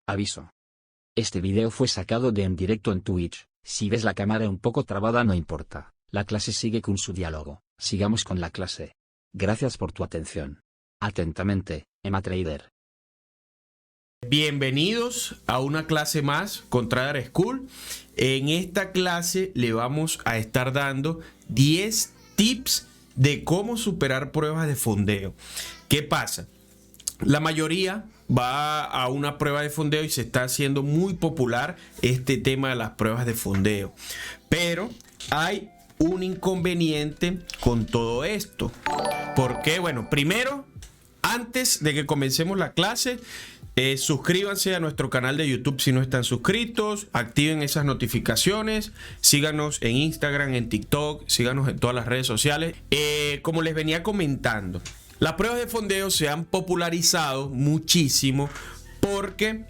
Aviso. Este video fue sacado de en directo en Twitch. Si ves la cámara un poco trabada no importa, la clase sigue con su diálogo. Sigamos con la clase. Gracias por tu atención. Atentamente, Emma Trader. Bienvenidos a una clase más con Trader School. En esta clase le vamos a estar dando 10 tips de cómo superar pruebas de fondeo. ¿Qué pasa? La mayoría va a una prueba de fondeo y se está haciendo muy popular este tema de las pruebas de fondeo. Pero hay un inconveniente con todo esto. Porque, bueno, primero, antes de que comencemos la clase, suscríbanse a nuestro canal de YouTube si no están suscritos, activen esas notificaciones, síganos en Instagram, en TikTok, síganos en todas las redes sociales. Como les venía comentando, las pruebas de fondeo se han popularizado muchísimo porque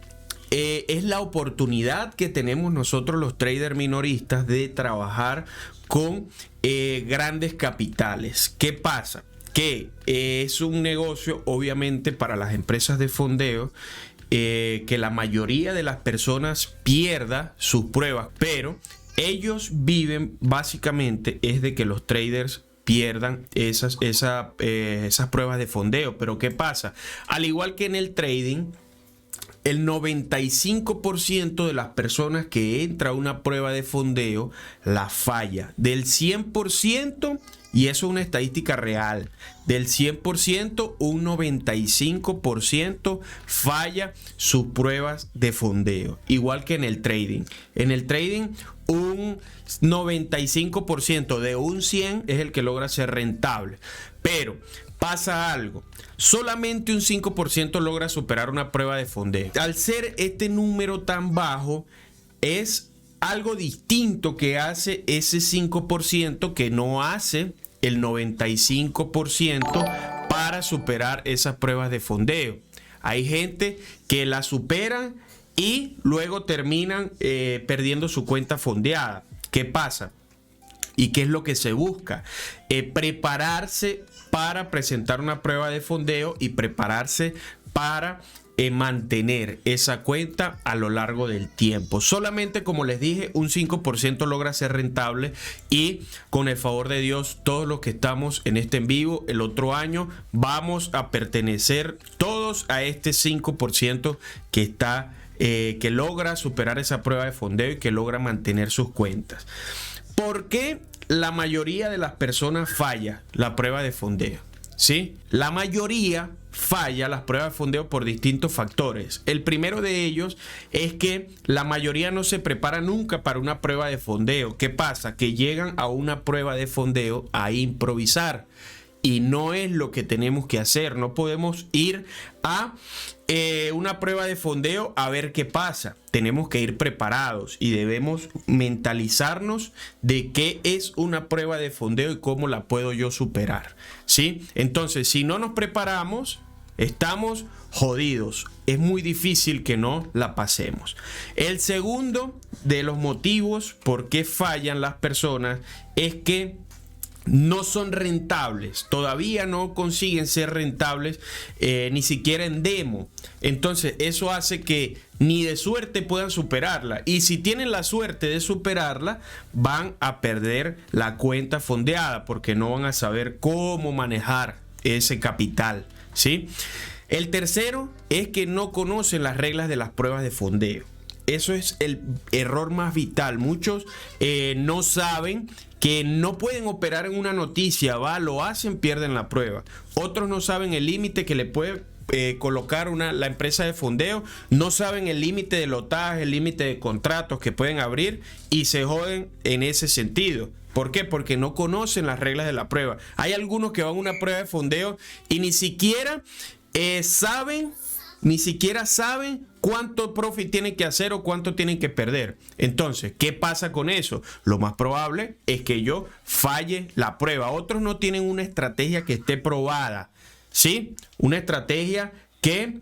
es la oportunidad que tenemos nosotros los traders minoristas de trabajar con grandes capitales. ¿Qué pasa? Que es un negocio obviamente para las empresas de fondeo, que la mayoría de las personas pierda sus pruebas, pero ellos viven básicamente es de que los traders pierdan esas pruebas de fondeo. Pero ¿qué pasa? Al igual que en el trading, el 95% de las personas que entra a una prueba de fondeo la falla. Del 100%, y eso es una estadística real, del 100%, un 95% falla sus pruebas de fondeo. Igual que en el trading. En el trading, un 95% de un 100 es el que logra ser rentable. Pero pasa algo. Solamente un 5% logra superar una prueba de fondeo. Al ser este número tan bajo, es algo distinto que hace ese 5% que no hace el 95% para superar esas pruebas de fondeo. Hay gente que la superan y luego terminan perdiendo su cuenta fondeada. ¿Qué pasa? ¿Y qué es lo que se busca? Prepararse para presentar una prueba de fondeo y prepararse para mantener esa cuenta a lo largo del tiempo. Solamente, como les dije, un 5% logra ser rentable, y con el favor de Dios, todos los que estamos en este en vivo, el otro año vamos a pertenecer todos a este 5% que está que logra superar esa prueba de fondeo y que logra mantener sus cuentas. ¿Por qué la mayoría de las personas falla la prueba de fondeo? ¿Sí? La mayoría falla las pruebas de fondeo por distintos factores. El primero de ellos es que la mayoría no se prepara nunca para una prueba de fondeo. ¿Qué pasa? Que llegan a una prueba de fondeo a improvisar. Y no es lo que tenemos que hacer. No podemos ir a una prueba de fondeo a ver qué pasa. Tenemos que ir preparados y debemos mentalizarnos de qué es una prueba de fondeo y cómo la puedo yo superar. ¿Sí? Entonces, si no nos preparamos, estamos jodidos. Es muy difícil que no la pasemos. El segundo de los motivos por qué fallan las personas es que no son rentables, todavía no consiguen ser rentables, ni siquiera en demo. Entonces eso hace que ni de suerte puedan superarla, y si tienen la suerte de superarla, van a perder la cuenta fondeada porque no van a saber cómo manejar ese capital, ¿sí? El tercero es que no conocen las reglas de las pruebas de fondeo. Eso es el error más vital. Muchos no saben que no pueden operar en una noticia, lo hacen, pierden la prueba. Otros no saben el límite que le puede colocar la empresa de fondeo, no saben el límite de lotaje, el límite de contratos que pueden abrir, y se joden en ese sentido. ¿Por qué? Porque no conocen las reglas de la prueba. Hay algunos que van a una prueba de fondeo y ni siquiera saben cuánto profit tienen que hacer o cuánto tienen que perder. Entonces, ¿qué pasa con eso? Lo más probable es que yo falle la prueba. Otros no tienen una estrategia que esté probada, ¿sí? Una estrategia que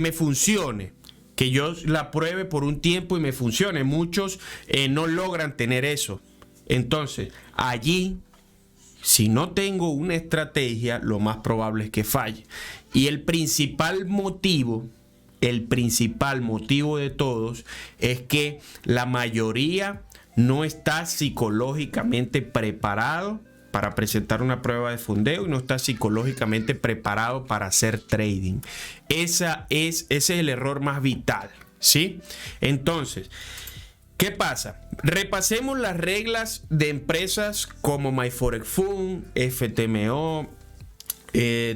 me funcione, que yo la pruebe por un tiempo y me funcione. Muchos no logran tener eso. Entonces, allí, si no tengo una estrategia, lo más probable es que falle. Y el principal motivo el principal motivo de todos es que la mayoría no está psicológicamente preparado para presentar una prueba de fondeo y no está psicológicamente preparado para hacer trading. Ese es el error más vital, ¿sí? Entonces, ¿qué pasa? Repasemos las reglas de empresas como MyForexFund, FTMO,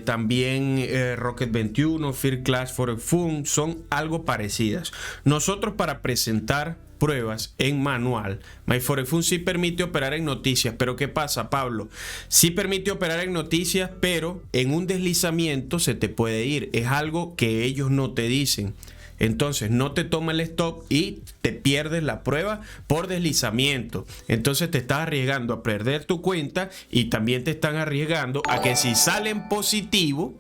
también Rocket 21, First Class Forex Fund, son algo parecidas. Nosotros, para presentar pruebas en manual, MyForexFund sí permite operar en noticias, pero ¿qué pasa, Pablo? Sí permite operar en noticias, pero en un deslizamiento se te puede ir. Es algo que ellos no te dicen. Entonces no te toma el stop y te pierdes la prueba por deslizamiento. Entonces te estás arriesgando a perder tu cuenta y también te están arriesgando a que si salen positivo,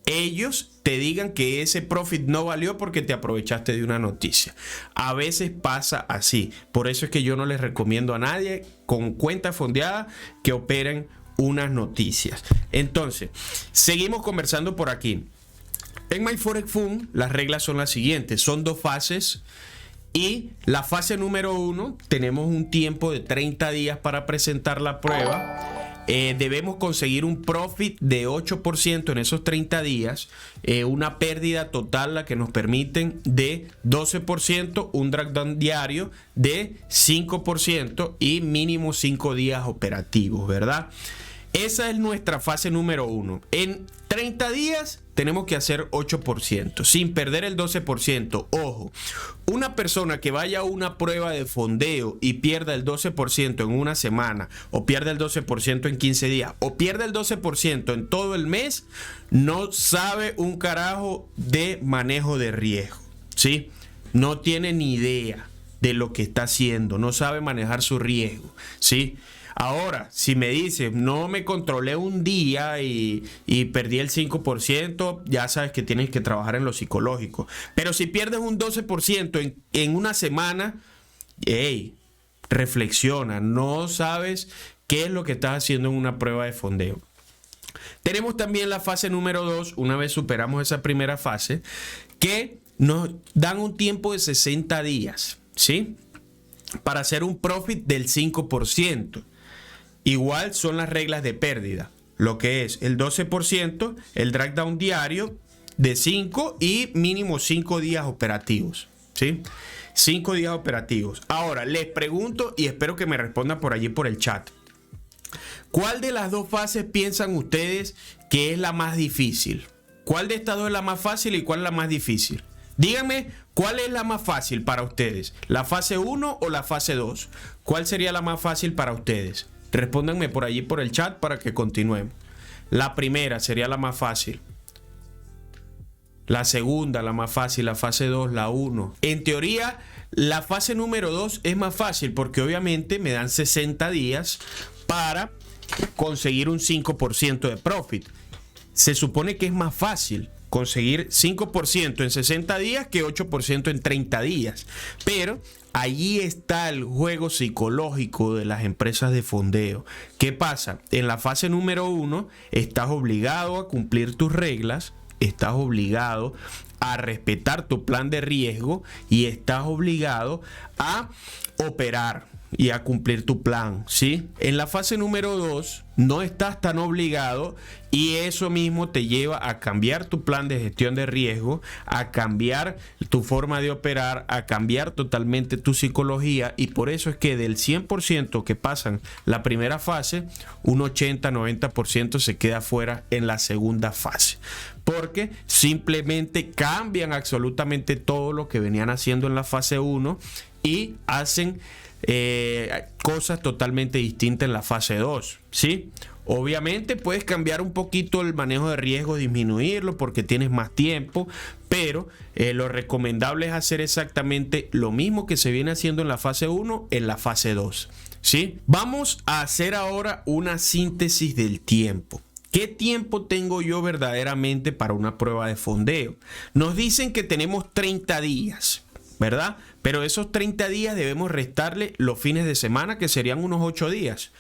ellos te digan que ese profit no valió porque te aprovechaste de una noticia. A veces pasa así. Por eso es que yo no les recomiendo a nadie con cuenta fondeada que operen unas noticias. Entonces, seguimos conversando por aquí. En MyForexFund las reglas son las siguientes. Son 2 fases. Y la fase número 1, tenemos un tiempo de 30 días para presentar la prueba. Debemos conseguir un profit de 8% en esos 30 días, una pérdida total la que nos permiten de 12%, un drawdown diario de 5% y mínimo 5 días operativos, ¿verdad? Esa es nuestra fase número 1. En 30 días tenemos que hacer 8%, sin perder el 12%. Ojo, una persona que vaya a una prueba de fondeo y pierda el 12% en una semana, o pierda el 12% en 15 días, o pierda el 12% en todo el mes, no sabe un carajo de manejo de riesgo, ¿sí? No tiene ni idea de lo que está haciendo, no sabe manejar su riesgo, ¿sí? Ahora, si me dices, no me controlé un día y perdí el 5%, ya sabes que tienes que trabajar en lo psicológico. Pero si pierdes un 12% en una semana, hey, reflexiona, no sabes qué es lo que estás haciendo en una prueba de fondeo. Tenemos también la fase número 2, una vez superamos esa primera fase, que nos dan un tiempo de 60 días, ¿sí? Para hacer un profit del 5%. Igual son las reglas de pérdida, lo que es el 12%, el drawdown diario de 5 y mínimo 5 días operativos, ¿sí? 5 días operativos. Ahora, les pregunto y espero que me respondan por allí por el chat. ¿Cuál de las 2 fases piensan ustedes que es la más difícil? ¿Cuál de estas 2 es la más fácil y cuál es la más difícil? Díganme, ¿cuál es la más fácil para ustedes? ¿La fase 1 o la fase 2? ¿Cuál sería la más fácil para ustedes? Respóndanme por allí por el chat para que continuemos. La primera sería la más fácil. La segunda, la más fácil. La fase 2, la 1. En teoría, la fase número 2 es más fácil porque obviamente me dan 60 días para conseguir un 5% de profit. Se supone que es más fácil conseguir 5% en 60 días que 8% en 30 días. Pero allí está el juego psicológico de las empresas de fondeo. ¿Qué pasa? En la fase número 1 estás obligado a cumplir tus reglas, estás obligado a respetar tu plan de riesgo y estás obligado a operar y a cumplir tu plan, ¿sí? En la fase número 2 no estás tan obligado y eso mismo te lleva a cambiar tu plan de gestión de riesgo, a cambiar tu forma de operar, a cambiar totalmente tu psicología, y por eso es que del 100% que pasan la primera fase, un 80-90% se queda fuera en la segunda fase, porque simplemente cambian absolutamente todo lo que venían haciendo en la fase 1 y hacen cosas totalmente distintas en la fase 2, ¿sí? Obviamente puedes cambiar un poquito el manejo de riesgo, disminuirlo porque tienes más tiempo, pero lo recomendable es hacer exactamente lo mismo que se viene haciendo en la fase 1 en la fase 2, ¿sí? Vamos a hacer ahora una síntesis del tiempo. ¿Qué tiempo tengo yo verdaderamente para una prueba de fondeo? Nos dicen que tenemos 30 días, ¿verdad? Pero esos 30 días debemos restarle los fines de semana, que serían unos 8 días.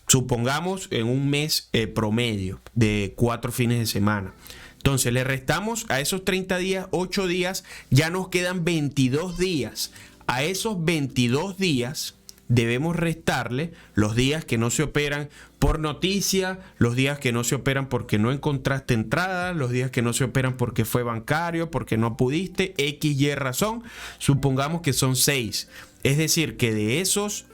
Supongamos en un mes promedio de 4 fines de semana. Entonces le restamos a esos 30 días, 8 días, ya nos quedan 22 días. A esos 22 días debemos restarle los días que no se operan por noticia, los días que no se operan porque no encontraste entrada, los días que no se operan porque fue bancario, porque no pudiste, X, Y razón. Supongamos que son 6. Es decir, que de esos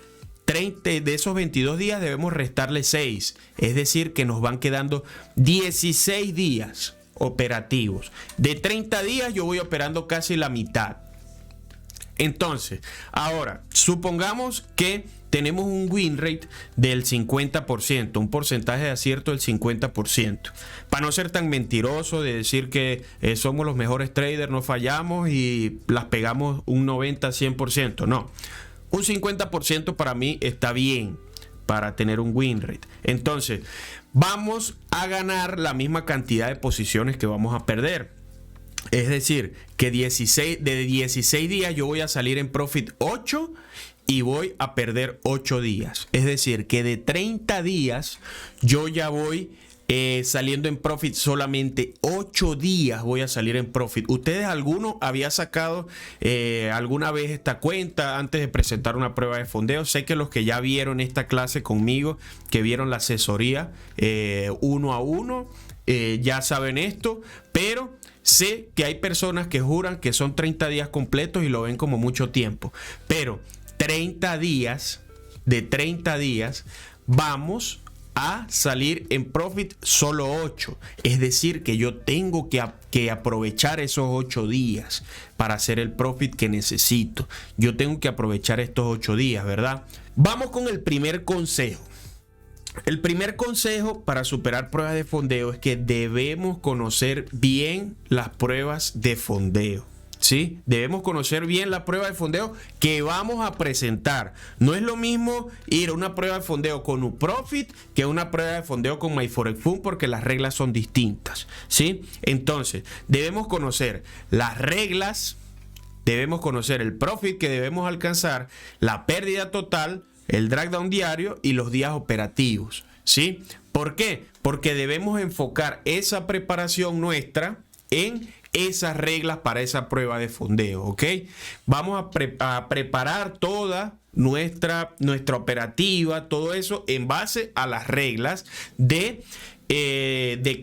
22 días debemos restarle 6. Es decir, que nos van quedando 16 días operativos. De 30 días yo voy operando casi la mitad. Entonces, ahora, supongamos que tenemos un win rate del 50%, un porcentaje de acierto del 50%. Para no ser tan mentiroso de decir que somos los mejores traders, no fallamos y las pegamos un 90-100%, no. Un 50% para mí está bien para tener un win rate. Entonces, vamos a ganar la misma cantidad de posiciones que vamos a perder. Es decir, que de 16 días yo voy a salir en profit 8 y voy a perder 8 días. Es decir, que de 30 días yo ya voy saliendo en profit solamente 8 días voy a salir en profit. ¿Ustedes alguno había sacado alguna vez esta cuenta antes de presentar una prueba de fondeo? Sé que los que ya vieron esta clase conmigo, que vieron la asesoría 1 a 1, ya saben esto, pero sé que hay personas que juran que son 30 días completos y lo ven como mucho tiempo. Pero 30 días, de 30 días, vamos a salir en profit solo 8. Es decir, que yo tengo que aprovechar esos 8 días para hacer el profit que necesito. Yo tengo que aprovechar estos 8 días, ¿verdad? Vamos con el primer consejo. El primer consejo para superar pruebas de fondeo es que debemos conocer bien las pruebas de fondeo. ¿Sí? Debemos conocer bien la prueba de fondeo que vamos a presentar. No es lo mismo ir a una prueba de fondeo con UProfit que una prueba de fondeo con MyForexFund, porque las reglas son distintas. ¿Sí? Entonces, debemos conocer las reglas, debemos conocer el profit que debemos alcanzar, la pérdida total, el drawdown diario y los días operativos. ¿Sí? ¿Por qué? Porque debemos enfocar esa preparación nuestra en esas reglas para esa prueba de fondeo, ¿ok? Vamos a preparar toda nuestra operativa, todo eso en base a las reglas de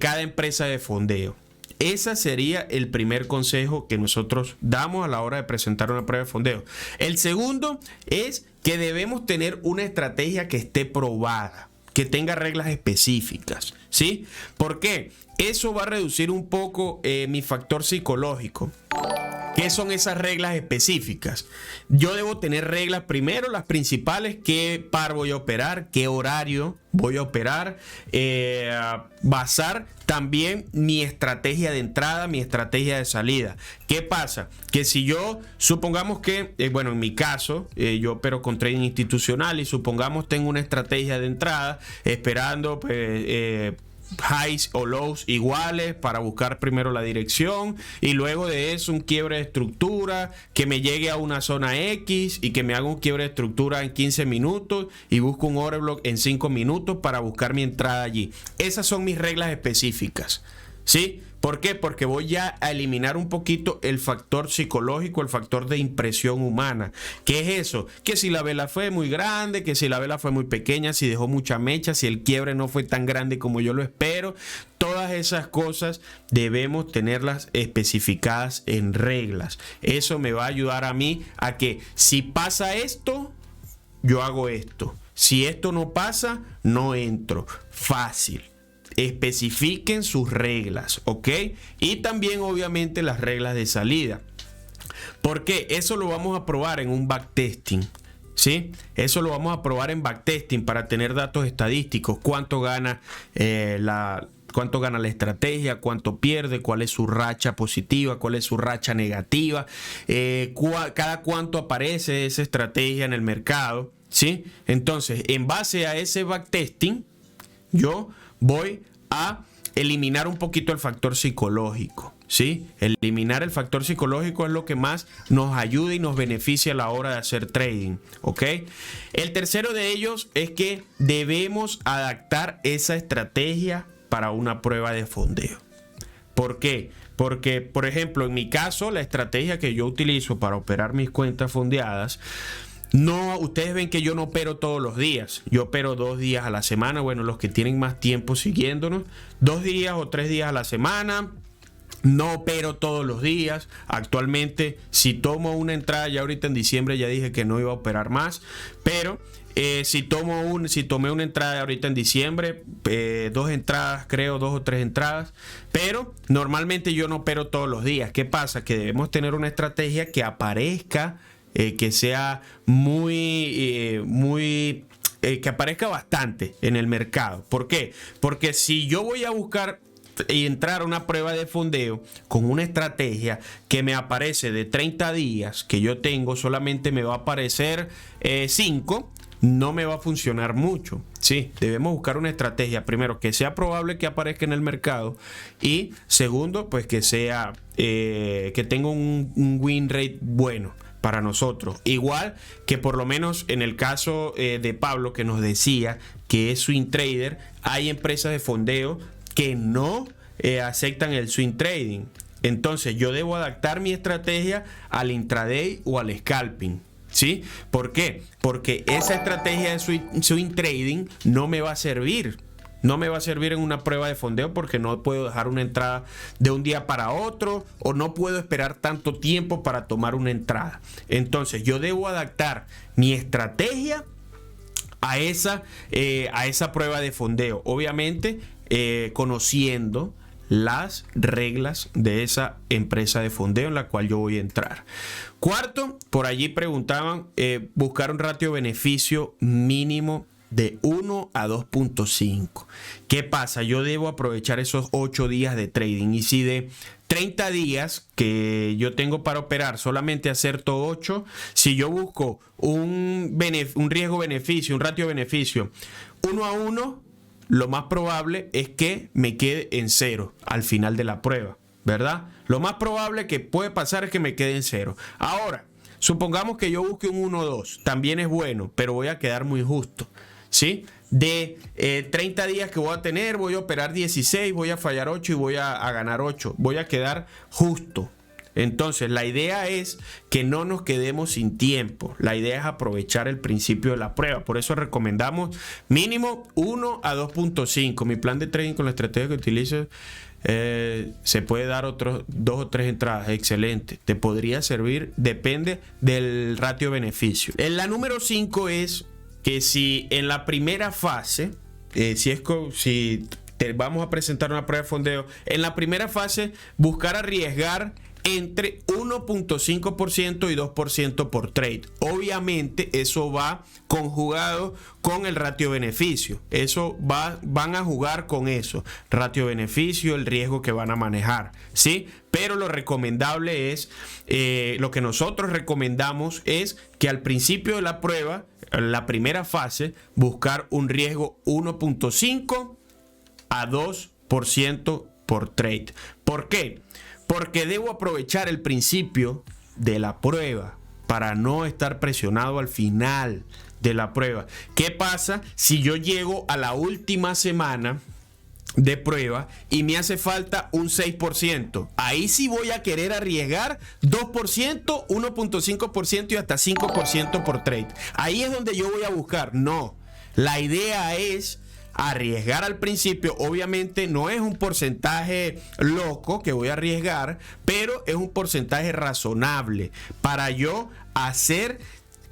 cada empresa de fondeo. Ese sería el primer consejo que nosotros damos a la hora de presentar una prueba de fondeo. El segundo es que debemos tener una estrategia que esté probada, que tenga reglas específicas, ¿sí? ¿Por qué? Eso va a reducir un poco mi factor psicológico. ¿Qué son esas reglas específicas? Yo debo tener reglas primero, las principales: qué par voy a operar, qué horario voy a operar, basar también mi estrategia de entrada, mi estrategia de salida. ¿Qué pasa? Que si yo, supongamos que, bueno, en mi caso, yo opero con trading institucional y supongamos tengo una estrategia de entrada esperando highs o lows iguales para buscar primero la dirección y luego de eso un quiebre de estructura que me llegue a una zona X y que me haga un quiebre de estructura en 15 minutos y busco un order block en 5 minutos para buscar mi entrada allí. Esas son mis reglas específicas, ¿sí? ¿Por qué? Porque voy ya a eliminar un poquito el factor psicológico, el factor de impresión humana. ¿Qué es eso? Que si la vela fue muy grande, que si la vela fue muy pequeña, si dejó mucha mecha, si el quiebre no fue tan grande como yo lo espero. Todas esas cosas debemos tenerlas especificadas en reglas. Eso me va a ayudar a mí a que si pasa esto, yo hago esto. Si esto no pasa, no entro. Fácil. Especifiquen sus reglas, ¿ok? Y también obviamente las reglas de salida, porque eso lo vamos a probar en un backtesting, ¿sí? Eso lo vamos a probar en backtesting para tener datos estadísticos: cuánto gana la estrategia, cuánto pierde, cuál es su racha positiva, cuál es su racha negativa, cada cuánto aparece esa estrategia en el mercado, ¿sí? Entonces, en base a ese backtesting, yo voy a eliminar un poquito el factor psicológico, ¿sí? Eliminar el factor psicológico es lo que más nos ayuda y nos beneficia a la hora de hacer trading, ¿ok? El tercero de ellos es que debemos adaptar esa estrategia para una prueba de fondeo. ¿Por qué? Porque, por ejemplo, en mi caso, la estrategia que yo utilizo para operar mis cuentas fondeadas, no, ustedes ven que yo no opero todos los días. Yo opero 2 días a la semana. Bueno, los que tienen más tiempo siguiéndonos, 2 días o 3 días a la semana. No opero todos los días. Actualmente, si tomo una entrada, ya ahorita en diciembre ya dije que no iba a operar más. Pero si tomé una entrada ahorita en diciembre, 2 entradas, creo, 2 o 3 entradas. Pero normalmente yo no opero todos los días. ¿Qué pasa? Que debemos tener una estrategia que aparezca, que sea que aparezca bastante en el mercado. ¿Por qué? Porque si yo voy a buscar y entrar a una prueba de fondeo con una estrategia que me aparece de 30 días que yo tengo, solamente me va a aparecer 5, no me va a funcionar mucho. Sí, debemos buscar una estrategia, primero, que sea probable que aparezca en el mercado, y segundo, pues que sea que tenga un win rate bueno para nosotros. Igual que por lo menos en el caso de Pablo, que nos decía que es swing trader, hay empresas de fondeo que no aceptan el swing trading. Entonces yo debo adaptar mi estrategia al intraday o al scalping, ¿sí? ¿Por qué? Porque esa estrategia de swing trading no me va a servir. No me va a servir en una prueba de fondeo, porque no puedo dejar una entrada de un día para otro, o no puedo esperar tanto tiempo para tomar una entrada. Entonces yo debo adaptar mi estrategia a esa prueba de fondeo. Obviamente conociendo las reglas de esa empresa de fondeo en la cual yo voy a entrar. Cuarto, por allí preguntaban, buscar un ratio beneficio mínimo de 1 a 2.5. ¿Qué pasa? Yo debo aprovechar esos 8 días de trading, y si de 30 días que yo tengo para operar solamente acerto 8, si yo busco un riesgo-beneficio, un ratio-beneficio 1 a 1, lo más probable es que me quede en 0 al final de la prueba, ¿verdad? Lo más probable que puede pasar es que me quede en 0. Ahora, supongamos que yo busque un 1-2, también es bueno, pero voy a quedar muy justo, ¿sí? De 30 días que voy a tener, voy a operar 16, voy a fallar 8 y voy a ganar 8. Voy a quedar justo. Entonces, la idea es que no nos quedemos sin tiempo. La idea es aprovechar el principio de la prueba. Por eso recomendamos mínimo 1 a 2.5. Mi plan de trading con la estrategia que utilizo se puede dar otros 2 o 3 entradas. Excelente. Te podría servir, depende del ratio beneficio. En la número 5 es que si en la primera fase, si te vamos a presentar una prueba de fondeo, en la primera fase buscar arriesgar entre 1.5% y 2% por trade. Obviamente eso va conjugado con el ratio beneficio. Van a jugar con eso, ratio beneficio, el riesgo que van a manejar, ¿sí? Pero lo recomendable es, lo que nosotros recomendamos es que al principio de la prueba, la primera fase, buscar un riesgo 1.5 a 2% por trade. ¿Por qué? Porque debo aprovechar el principio de la prueba para no estar presionado al final de la prueba. ¿Qué pasa si yo llego a la última semana de prueba y me hace falta un 6%? Ahí sí voy a querer arriesgar 2%, 1.5% y hasta 5% por trade. Ahí es donde yo voy a buscar. No, la idea es arriesgar al principio. Obviamente no es un porcentaje loco que voy a arriesgar, pero es un porcentaje razonable para yo hacer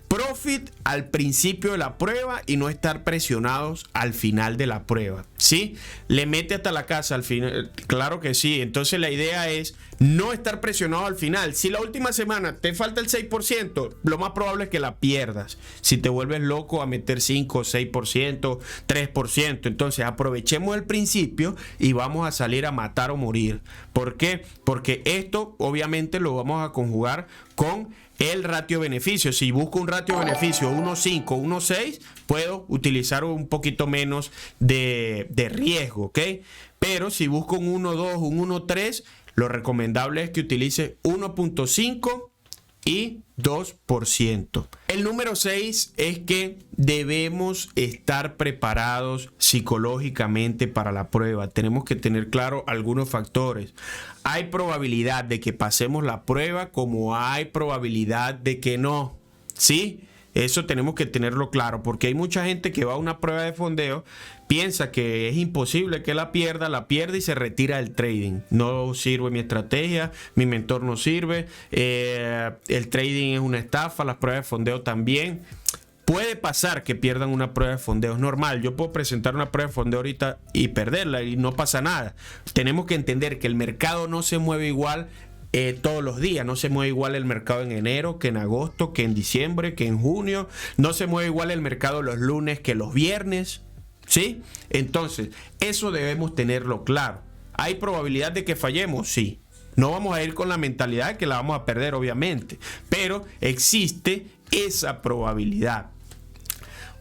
profit al principio de la prueba y no estar presionados al final de la prueba, ¿sí? Le mete hasta la casa al final, claro que sí. Entonces la idea es no estar presionado al final. Si la última semana te falta el 6%, lo más probable es que la pierdas. Si te vuelves loco a meter 5, 6%, 3%, entonces aprovechemos el principio y vamos a salir a matar o morir. ¿Por qué? Porque esto obviamente lo vamos a conjugar con el ratio beneficio. Si busco un ratio beneficio 1.5, 1.6, puedo utilizar un poquito menos de riesgo, ¿ok? Pero si busco un 1.2, un 1.3, lo recomendable es que utilice 1.5 y 2%. El número 6 es que debemos estar preparados psicológicamente para la prueba. Tenemos que tener claro algunos factores. Hay probabilidad de que pasemos la prueba como hay probabilidad de que no. ¿Sí? Eso tenemos que tenerlo claro, porque hay mucha gente que va a una prueba de fondeo, piensa que es imposible que la pierde y se retira del trading. No sirve mi estrategia, mi mentor no sirve, el trading es una estafa, las pruebas de fondeo también. Puede pasar que pierdan una prueba de fondeo, es normal. Yo puedo presentar una prueba de fondeo ahorita y perderla y no pasa nada. Tenemos que entender que el mercado no se mueve igual todos los días. No se mueve igual el mercado en enero que en agosto, que en diciembre, que en junio. No se mueve igual el mercado los lunes que los viernes, ¿sí? Entonces, eso debemos tenerlo claro. ¿Hay probabilidad de que fallemos? Sí. No vamos a ir con la mentalidad de que la vamos a perder, obviamente, pero existe esa probabilidad.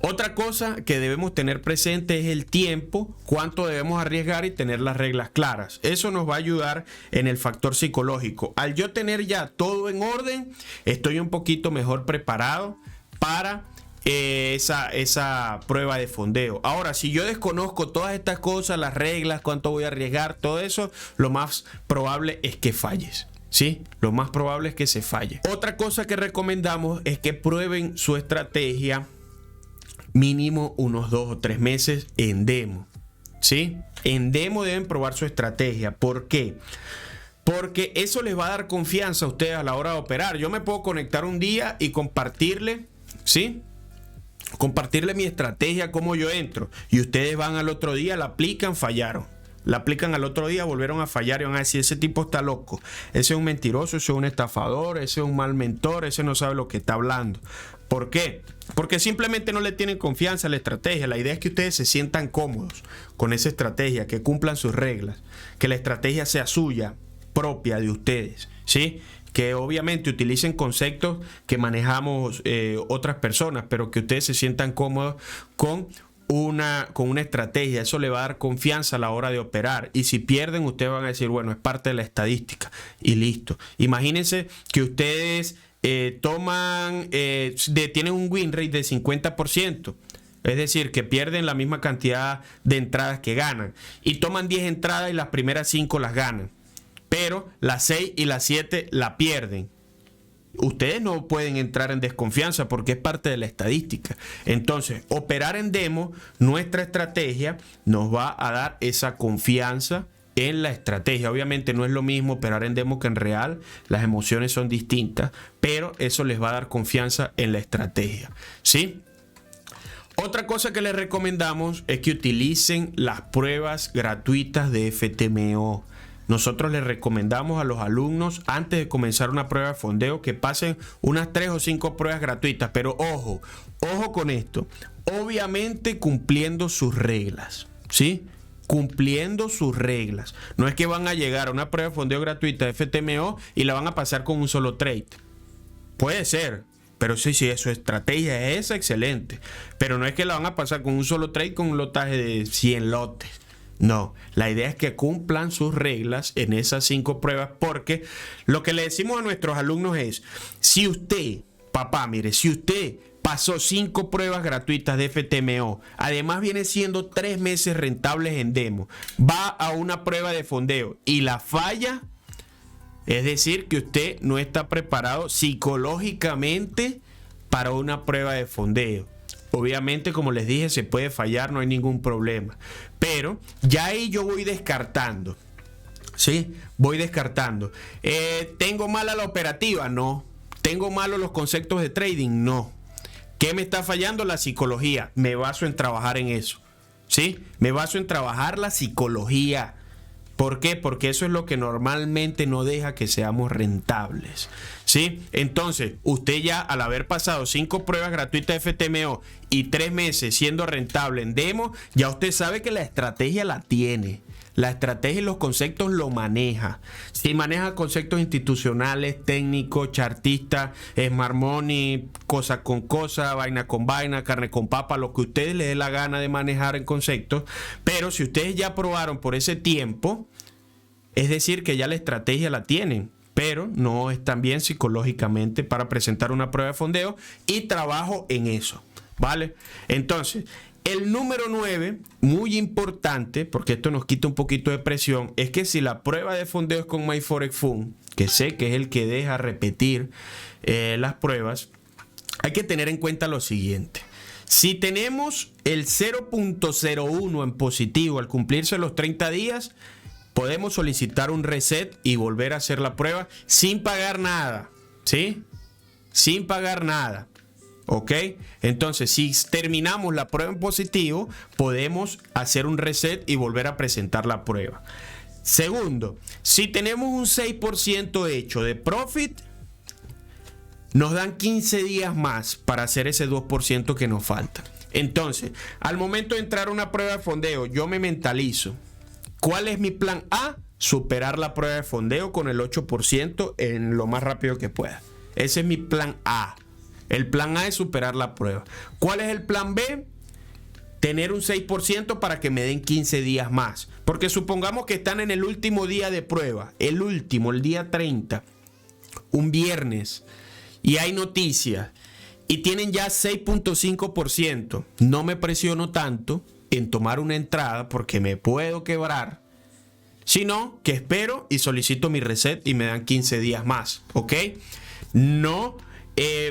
Otra cosa que debemos tener presente es el tiempo, cuánto debemos arriesgar y tener las reglas claras. Eso nos va a ayudar en el factor psicológico. Al yo tener ya todo en orden, estoy un poquito mejor preparado para esa prueba de fondeo. Ahora, si yo desconozco todas estas cosas, las reglas, cuánto voy a arriesgar, todo eso, lo más probable es que falles. Sí, lo más probable es que se falle. Otra cosa que recomendamos es que prueben su estrategia mínimo unos 2 o 3 meses en demo. ¿Sí? En demo deben probar su estrategia. ¿Por qué? Porque eso les va a dar confianza a ustedes a la hora de operar. Yo me puedo conectar un día y compartirle, ¿sí? Compartirle mi estrategia, cómo yo entro. Y ustedes van al otro día, la aplican, fallaron. La aplican al otro día, volvieron a fallar y van a decir, ese tipo está loco. Ese es un mentiroso, ese es un estafador, ese es un mal mentor, ese no sabe lo que está hablando. ¿Por qué? Porque simplemente no le tienen confianza a la estrategia. La idea es que ustedes se sientan cómodos con esa estrategia, que cumplan sus reglas, que la estrategia sea suya, propia de ustedes, ¿sí? Que obviamente utilicen conceptos que manejamos otras personas, pero que ustedes se sientan cómodos con una estrategia. Eso le va a dar confianza a la hora de operar. Y si pierden, ustedes van a decir, bueno, es parte de la estadística y listo. Imagínense que ustedes tienen un win rate de 50%. Es decir, que pierden la misma cantidad de entradas que ganan. Y toman 10 entradas y las primeras 5 las ganan. Pero las 6 y las 7 la pierden. Ustedes no pueden entrar en desconfianza porque es parte de la estadística. Entonces, operar en demo, nuestra estrategia nos va a dar esa confianza en la estrategia. Obviamente no es lo mismo operar en demo que en real. Las emociones son distintas, pero eso les va a dar confianza en la estrategia, ¿sí? Otra cosa que les recomendamos es que utilicen las pruebas gratuitas de FTMO. Nosotros les recomendamos a los alumnos, antes de comenzar una prueba de fondeo, que pasen unas 3 o 5 pruebas gratuitas. Pero ojo con esto. Obviamente cumpliendo sus reglas, ¿sí? Cumpliendo sus reglas. No es que van a llegar a una prueba de fondeo gratuita de FTMO y la van a pasar con un solo trade. Puede ser, pero sí, su estrategia es excelente. Pero no es que la van a pasar con un solo trade con un lotaje de 100 lotes. No, la idea es que cumplan sus reglas en esas 5 pruebas, porque lo que le decimos a nuestros alumnos es, si usted, papá, mire, si usted pasó 5 pruebas gratuitas de FTMO, además viene siendo 3 meses rentables en demo, va a una prueba de fondeo y la falla, es decir, que usted no está preparado psicológicamente para una prueba de fondeo. Obviamente, como les dije, se puede fallar, no hay ningún problema. Pero ya ahí yo voy descartando. ¿Sí? Voy descartando. ¿Tengo mala la operativa? No. ¿Tengo malos los conceptos de trading? No. ¿Qué me está fallando? La psicología. Me baso en trabajar en eso. ¿Sí? Me baso en trabajar la psicología. ¿Por qué? Porque eso es lo que normalmente no deja que seamos rentables, ¿sí? Entonces, usted ya al haber pasado 5 pruebas gratuitas de FTMO y 3 meses siendo rentable en demo, ya usted sabe que la estrategia la tiene. La estrategia y los conceptos lo maneja. Si maneja conceptos institucionales, técnicos, chartistas, smart money, cosa con cosa, vaina con vaina, carne con papa, lo que a ustedes les dé la gana de manejar en conceptos. Pero si ustedes ya probaron por ese tiempo, es decir que ya la estrategia la tienen. pero no están bien psicológicamente para presentar una prueba de fondeo y trabajo en eso, ¿vale? Entonces, el número 9, muy importante, porque esto nos quita un poquito de presión, es que si la prueba de fondeo es con MyForexFund, que sé que es el que deja repetir las pruebas, hay que tener en cuenta lo siguiente. Si tenemos el 0.01 en positivo al cumplirse los 30 días, podemos solicitar un reset y volver a hacer la prueba sin pagar nada, ¿sí? Sin pagar nada, ¿ok? Entonces, si terminamos la prueba en positivo, podemos hacer un reset y volver a presentar la prueba. Segundo, si tenemos un 6% hecho de profit, nos dan 15 días más para hacer ese 2% que nos falta. Entonces, al momento de entrar a una prueba de fondeo, yo me mentalizo. ¿Cuál es mi plan A? Superar la prueba de fondeo con el 8% en lo más rápido que pueda. Ese es mi plan A. El plan A es superar la prueba. ¿Cuál es el plan B? Tener un 6% para que me den 15 días más. Porque supongamos que están en el último día de prueba. El último, el día 30. Un viernes. Y hay noticias y tienen ya 6.5%. No me presiono tanto en tomar una entrada porque me puedo quebrar, sino que espero y solicito mi reset y me dan 15 días más, ¿ok? No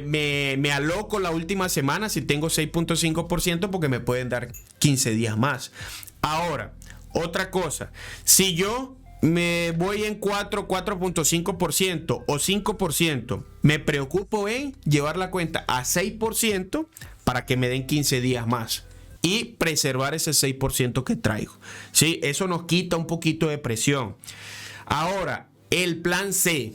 me aloco la última semana si tengo 6.5% porque me pueden dar 15 días más. Ahora, otra cosa, si yo me voy en 4.5% o 5%, me preocupo en llevar la cuenta a 6% para que me den 15 días más y preservar ese 6% que traigo, ¿sí? Eso nos quita un poquito de presión. Ahora, el plan C.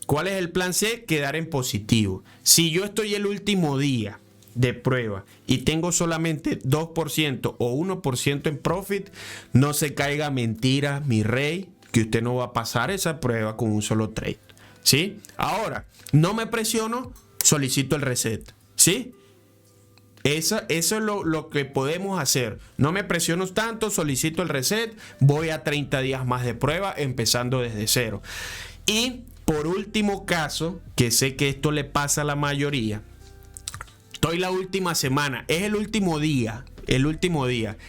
¿Cuál es el plan C? Quedar en positivo. Si yo estoy el último día de prueba y tengo solamente 2% o 1% en profit, no se caiga mentira, mi rey, que usted no va a pasar esa prueba con un solo trade, ¿sí? Ahora, no me presiono, solicito el reset, ¿sí? Eso es lo que podemos hacer. No me presiono tanto, solicito el reset, voy a 30 días más de prueba, empezando desde cero. Y por último caso, que sé que esto le pasa a la mayoría, estoy la última semana, es el último día,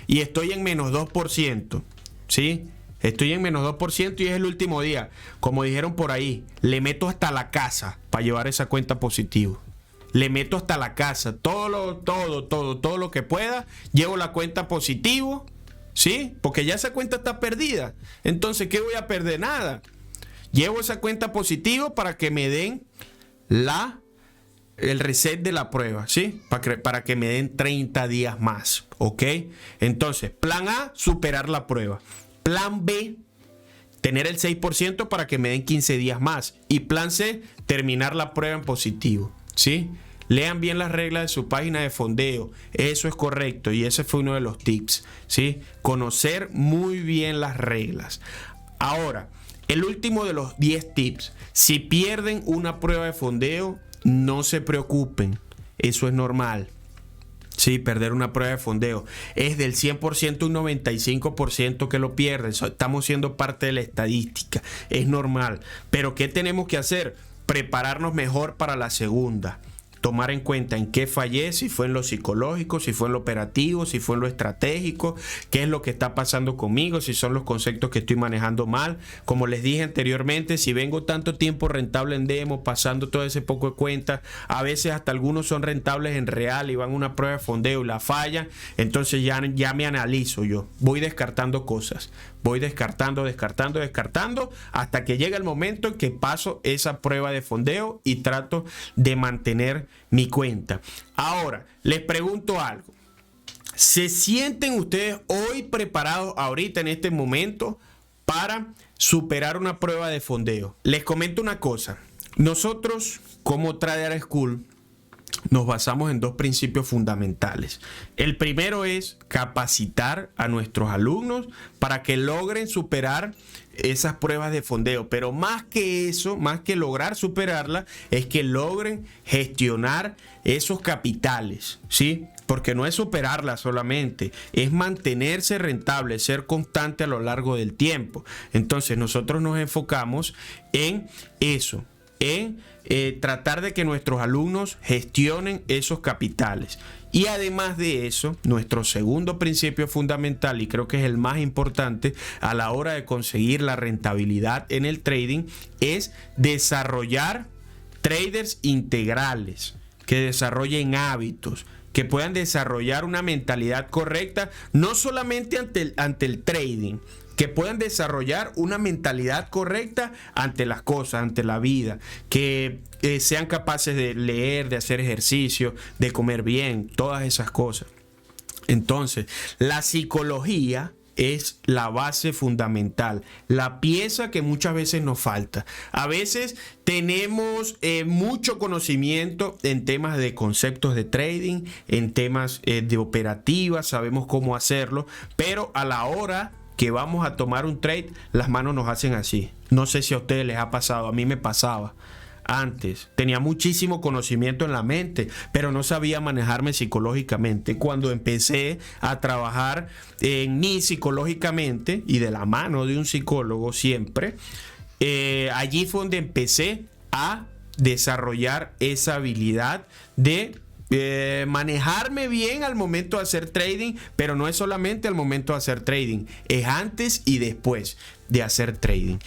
y estoy en menos 2%, ¿sí? Estoy en menos 2% y es el último día. Como dijeron por ahí, le meto hasta la casa para llevar esa cuenta positivo. Le meto hasta la casa. Todo lo que pueda. Llevo la cuenta positivo. ¿Sí? Porque ya esa cuenta está perdida. Entonces, ¿qué voy a perder? Nada. Llevo esa cuenta positivo para que me den el reset de la prueba, ¿sí? Para que me den 30 días más. ¿Ok? Entonces, plan A, superar la prueba. Plan B, tener el 6% para que me den 15 días más. Y plan C, terminar la prueba en positivo, ¿sí? Lean bien las reglas de su página de fondeo. Eso es correcto y ese fue uno de los tips, ¿sí? Conocer muy bien las reglas. Ahora, el último de los 10 tips. Si pierden una prueba de fondeo, no se preocupen. Eso es normal. Sí, perder una prueba de fondeo. Es del 100% un 95% que lo pierden. Estamos siendo parte de la estadística. Es normal. Pero ¿qué tenemos que hacer? Prepararnos mejor para la segunda. Tomar en cuenta en qué fallé, si fue en lo psicológico, si fue en lo operativo, si fue en lo estratégico, qué es lo que está pasando conmigo, si son los conceptos que estoy manejando mal. Como les dije anteriormente, si vengo tanto tiempo rentable en demo, pasando todo ese poco de cuentas, a veces hasta algunos son rentables en real y van a una prueba de fondeo y la fallan, entonces ya me analizo yo. Voy descartando cosas, voy descartando hasta que llega el momento en que paso esa prueba de fondeo y trato de mantener mi cuenta. Ahora, les pregunto algo. ¿Se sienten ustedes hoy preparados ahorita en este momento para superar una prueba de fondeo? Les comento una cosa. Nosotros, como Trader School, nos basamos en dos principios fundamentales. El primero es capacitar a nuestros alumnos para que logren superar esas pruebas de fondeo, pero más que eso, más que lograr superarla, es que logren gestionar esos capitales, ¿sí? porque no es superarla solamente, es mantenerse rentable, ser constante a lo largo del tiempo. Entonces nosotros nos enfocamos en eso, en tratar de que nuestros alumnos gestionen esos capitales. Y además de eso, nuestro segundo principio fundamental, y creo que es el más importante a la hora de conseguir la rentabilidad en el trading, es desarrollar traders integrales, que desarrollen hábitos, que puedan desarrollar una mentalidad correcta, no solamente ante el trading, que puedan desarrollar una mentalidad correcta ante las cosas, ante la vida, que sean capaces de leer, de hacer ejercicio, de comer bien, todas esas cosas. Entonces, la psicología es la base fundamental, la pieza que muchas veces nos falta. A veces tenemos mucho conocimiento en temas de conceptos de trading, en temas de operativas, sabemos cómo hacerlo, pero a la hora que vamos a tomar un trade, las manos nos hacen así. No sé si a ustedes les ha pasado, a mí me pasaba. Antes tenía muchísimo conocimiento en la mente, pero no sabía manejarme psicológicamente. Cuando empecé a trabajar en mí psicológicamente y de la mano de un psicólogo siempre, allí fue donde empecé a desarrollar esa habilidad de manejarme bien al momento de hacer trading, pero no es solamente al momento de hacer trading, es antes y después de hacer trading.